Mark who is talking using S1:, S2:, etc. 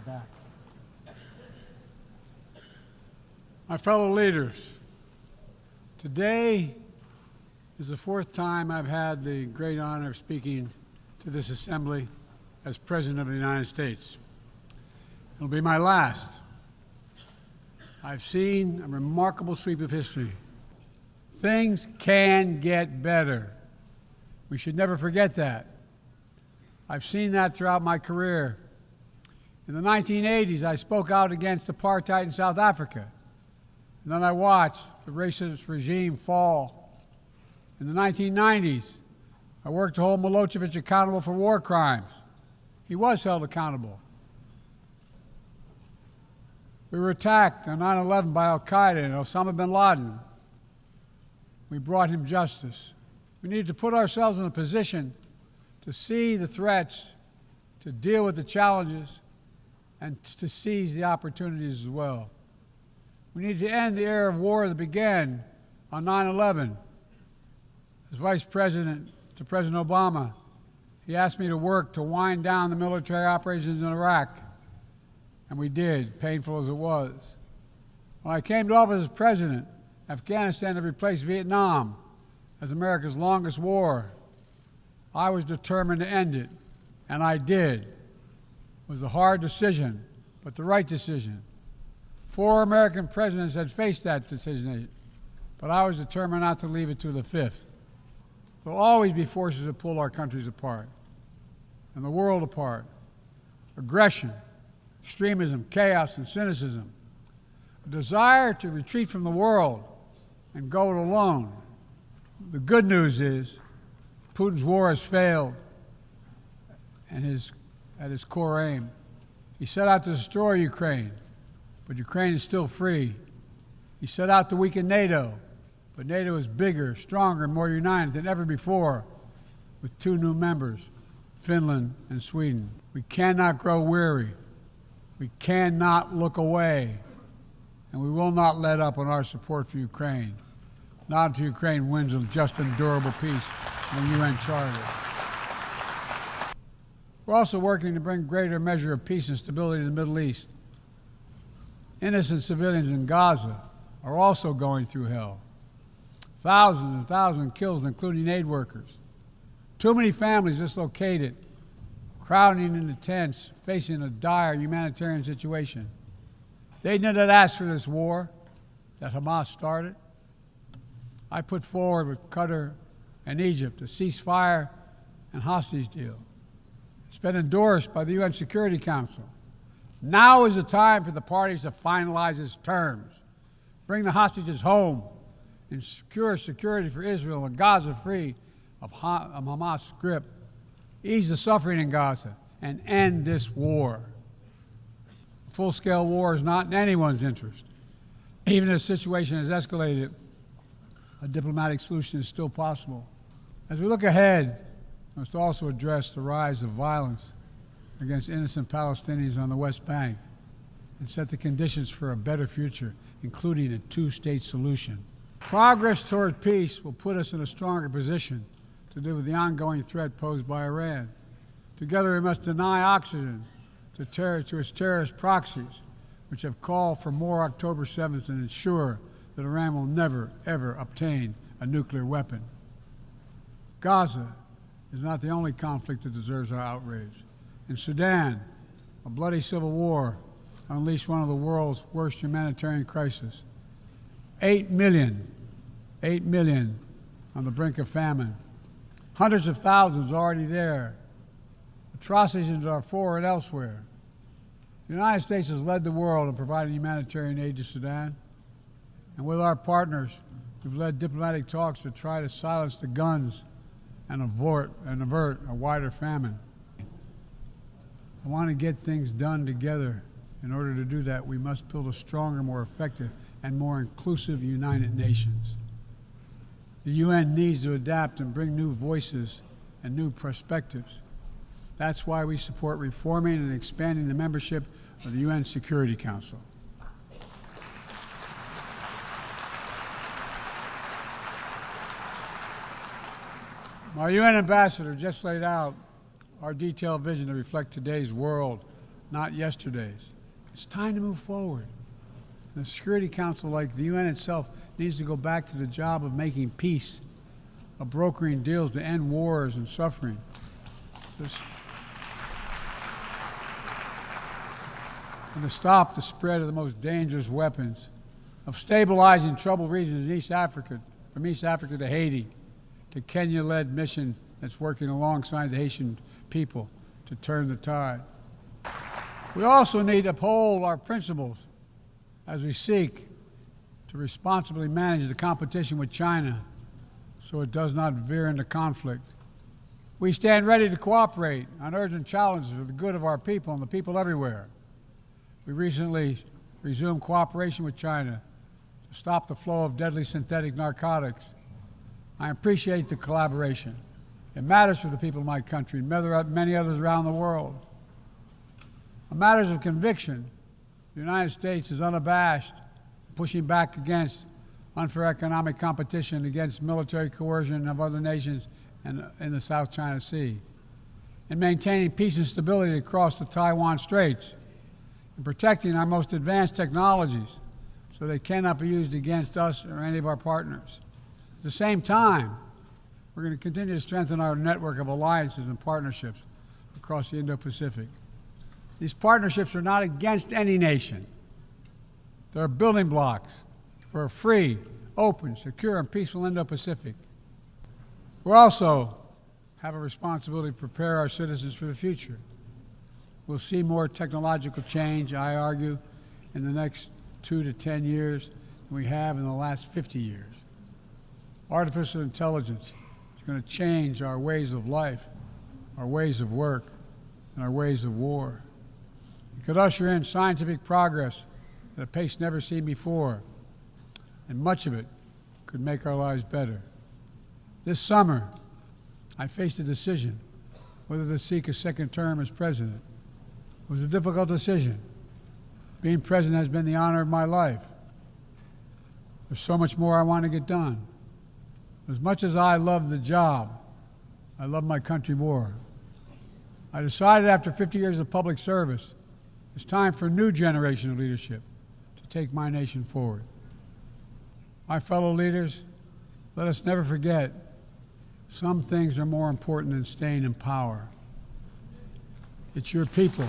S1: back. My fellow leaders, today is the fourth time I've had the great honor of speaking to this assembly as President of the United States. It'll be my last. I've seen a remarkable sweep of history. Things can get better. We should never forget that. I've seen that throughout my career. In the 1980s, I spoke out against apartheid in South Africa. And then I watched the racist regime fall. In the 1990s, I worked to hold Milosevic accountable for war crimes. He was held accountable. We were attacked on 9/11 by al-Qaeda and Osama bin Laden. We brought him justice. We needed to put ourselves in a position to see the threats, to deal with the challenges, and to seize the opportunities as well. We need to end the era of war that began on 9/11. As Vice President to President Obama, he asked me to work to wind down the military operations in Iraq, and we did, painful as it was. When I came to office as president, Afghanistan had replaced Vietnam as America's longest war. I was determined to end it, and I did. It was a hard decision, but the right decision. 4 American presidents had faced that decision, but I was determined not to leave it to the 5th. There will always be forces that pull our countries apart and the world apart. Aggression, extremism, chaos, and cynicism. A desire to retreat from the world and go it alone. The good news is Putin's war has failed and at his core aim. He set out to destroy Ukraine, but Ukraine is still free. He set out to weaken NATO, but NATO is bigger, stronger, and more united than ever before, with 2 new members, Finland and Sweden. We cannot grow weary. We cannot look away. And we will not let up on our support for Ukraine. Not until Ukraine wins a just and durable peace in the UN Charter. We're also working to bring greater measure of peace and stability to the Middle East. Innocent civilians in Gaza are also going through hell. Thousands and thousands killed, including aid workers. Too many families dislocated, crowding into tents, facing a dire humanitarian situation. They did not ask for this war that Hamas started. I put forward with Qatar and Egypt a ceasefire and hostage deal. It's been endorsed by the UN Security Council. Now is the time for the parties to finalize its terms, bring the hostages home, and secure security for Israel and Gaza free of Hamas' grip, ease the suffering in Gaza, and end this war. A full-scale war is not in anyone's interest. Even if the situation has escalated, a diplomatic solution is still possible. As we look ahead, we must also address the rise of violence against innocent Palestinians on the West Bank and set the conditions for a better future, including a 2-state solution. Progress toward peace will put us in a stronger position to deal with the ongoing threat posed by Iran. Together we must deny oxygen to its terrorist proxies, which have called for more October 7th and ensure that Iran will never, ever obtain a nuclear weapon. Gaza is not the only conflict that deserves our outrage. In Sudan, a bloody civil war unleashed one of the world's worst humanitarian crises. 8 million on the brink of famine. Hundreds of thousands already there. Atrocities in Darfur and elsewhere. The United States has led the world in providing humanitarian aid to Sudan. And with our partners, we've led diplomatic talks to try to silence the guns and avert a wider famine. I want to get things done together. In order to do that, we must build a stronger, more effective, and more inclusive United Nations. The UN needs to adapt and bring new voices and new perspectives. That's why we support reforming and expanding the membership of the UN Security Council. My UN ambassador just laid out our detailed vision to reflect today's world not yesterday's. It's time to move forward. The Security Council, like the UN itself, needs to go back to the job of making peace, of brokering deals to end wars and suffering. And to stop the spread of the most dangerous weapons, of stabilizing troubled regions in East Africa, from East Africa to Haiti, to Kenya-led mission that's working alongside the Haitian people to turn the tide. We also need to uphold our principles as we seek to responsibly manage the competition with China so it does not veer into conflict. We stand ready to cooperate on urgent challenges for the good of our people and the people everywhere. We recently resumed cooperation with China to stop the flow of deadly synthetic narcotics. I appreciate the collaboration. It matters for the people of my country and many others around the world. On matters of conviction, the United States is unabashed, pushing back against unfair economic competition, against military coercion of other nations in the South China Sea, and maintaining peace and stability across the Taiwan Straits, and protecting our most advanced technologies so they cannot be used against us or any of our partners. At the same time, we're going to continue to strengthen our network of alliances and partnerships across the Indo-Pacific. These partnerships are not against any nation. They're building blocks for a free, open, secure, and peaceful Indo-Pacific. We also have a responsibility to prepare our citizens for the future. We'll see more technological change, I argue, in the next 2 to 10 years than we have in the last 50 years. Artificial intelligence is going to change our ways of life, our ways of work, and our ways of war. It could usher in scientific progress at a pace never seen before, and much of it could make our lives better. This summer, I faced a decision whether to seek a second term as president. It was a difficult decision. Being president has been the honor of my life. There's so much more I want to get done. As much as I love the job, I love my country more. I decided after 50 years of public service, it's time for a new generation of leadership to take my nation forward. My fellow leaders, let us never forget, some things are more important than staying in power. It's your people.